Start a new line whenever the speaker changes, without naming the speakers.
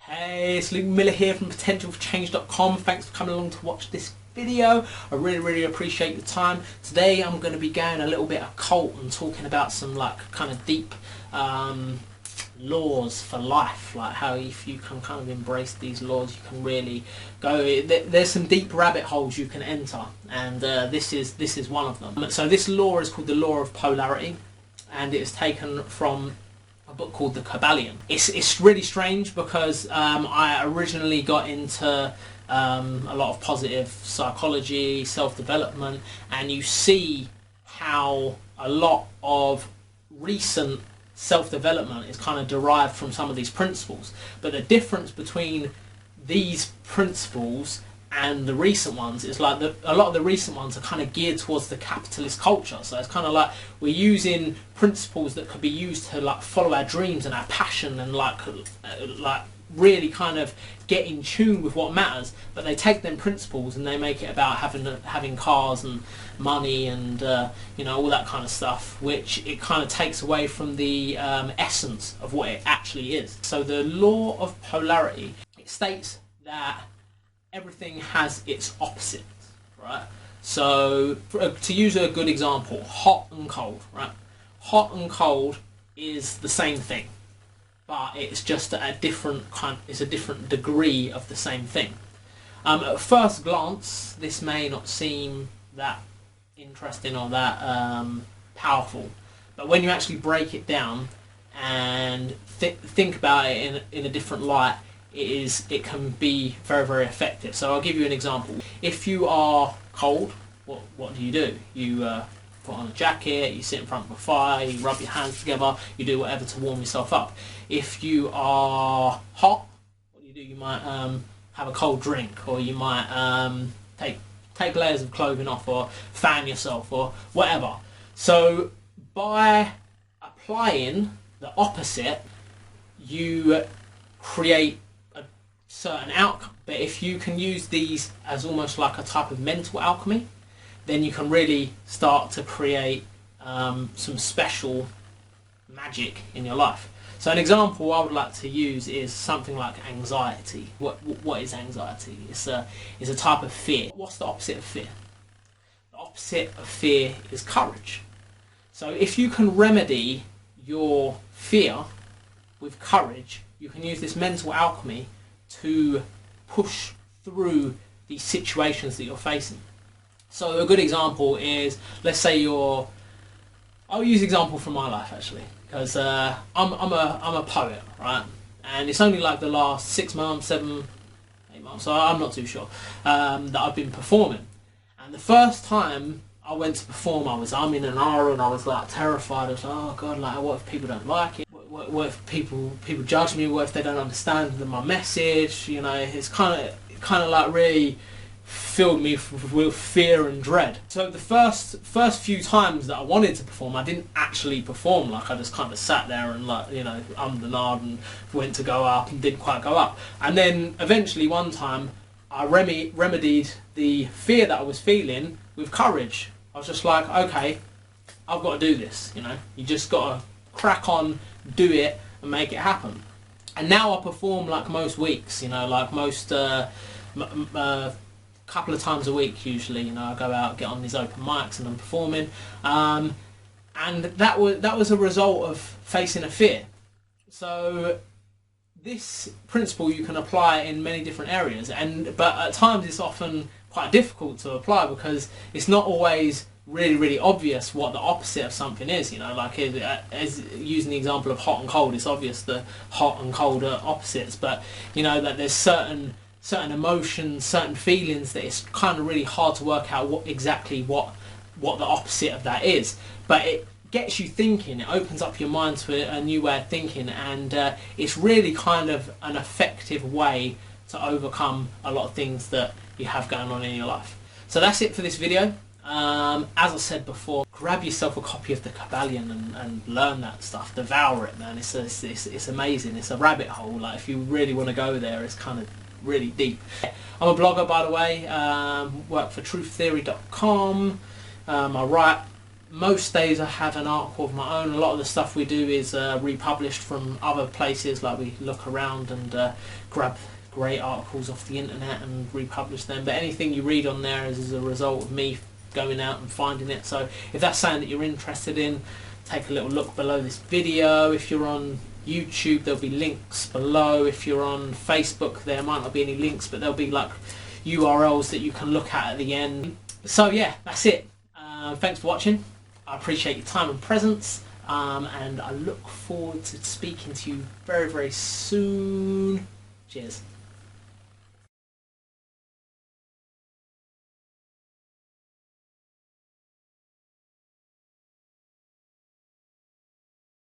Hey, it's Luke Miller here from potentialforchange.com. Thanks for coming along to watch this video. I really appreciate your time. Today I'm going to be going a little bit occult and talking about some kind of deep laws for life, like how if you can kind of embrace these laws you can really go. There's some deep rabbit holes you can enter, and this is one of them. So this law is called the Law of Polarity, and it is taken from a book called The Kabbalion. It's really strange because I originally got into a lot of positive psychology, self-development, and you see how a lot of recent self-development is kind of derived from some of these principles. But the difference between these principles and the recent ones is like a lot of the recent ones are kind of geared towards the capitalist culture. So it's kind of like we're using principles that could be used to follow our dreams and our passion and like really kind of get in tune with what matters, but they take them principles and they make it about having cars and money and all that kind of stuff, which it kind of takes away from the essence of what it actually is. So the Law of Polarity, it states that everything has its opposites, right? So to use a good example, hot and cold, right? Hot and cold is the same thing, but it's just a different it's a different degree of the same thing. At first glance, this may not seem that interesting or that powerful, but when you actually break it down and think about it in a different light, it can be very effective. So I'll give you an example. If you are cold, what do? You put on a jacket, you sit in front of a fire, you rub your hands together, you do whatever to warm yourself up. If you are hot, what do? You might have a cold drink, or you might take layers of clothing off, or fan yourself, or whatever. So by applying the opposite, you create a certain outcome. But if you can use these as almost like a type of mental alchemy, then you can really start to create some special magic in your life. So an example I would like to use is something like anxiety. What is anxiety? It's a type of fear. What's the opposite of fear? The opposite of fear is courage. So if you can remedy your fear with courage, you can use this mental alchemy to push through these situations that you're facing. So a good example is, let's say I'll use an example from my life actually, because I'm a poet, right? And it's only like the last 6 months, 7, 8 months, so I'm not too sure, that I've been performing. And the first time I went to perform, I was umming and ahhing, I was like terrified. I was like, oh God, like what if people don't like it? What if people judge me? What if they don't understand my message? You know, it's kind of like really filled me with fear and dread. So the first few times that I wanted to perform, I didn't actually perform. Like I just kind of sat there and ummed and ahed and went to go up and didn't quite go up. And then eventually one time I remedied the fear that I was feeling with courage. I was just like, okay, I've got to do this. You just got to crack on, do it, and make it happen. And now I perform like most weeks. Like most couple of times a week usually. I go out, get on these open mics, and I'm performing. And that was a result of facing a fear. So this principle you can apply in many different areas, but at times it's often quite difficult to apply because it's not always really obvious what the opposite of something is. Like as using the example of hot and cold, it's obvious the hot and cold are opposites, but that there's certain emotions, certain feelings that it's kind of really hard to work out what the opposite of that is. But it gets you thinking, it opens up your mind to a new way of thinking, and it's really kind of an effective way to overcome a lot of things that you have going on in your life. So that's it for this video. As I said before, grab yourself a copy of the Kabbalion and learn that stuff. Devour it, man. It's amazing. It's a rabbit hole. Like if you really want to go there, it's kind of really deep. I'm a blogger, by the way. Work for truththeory.com. I write most days I have an article of my own. A lot of the stuff we do is republished from other places, like we look around and grab great articles off the internet and republish them. But anything you read on there is as a result of me going out and finding it. So if that's something that you're interested in, take a little look below this video. If you're on YouTube, there'll be links below. If you're on Facebook, there might not be any links, but there'll be like URLs that you can look at the end. So yeah, that's it. Thanks for watching. I appreciate your time and presence, and I look forward to speaking to you very, very soon. Cheers.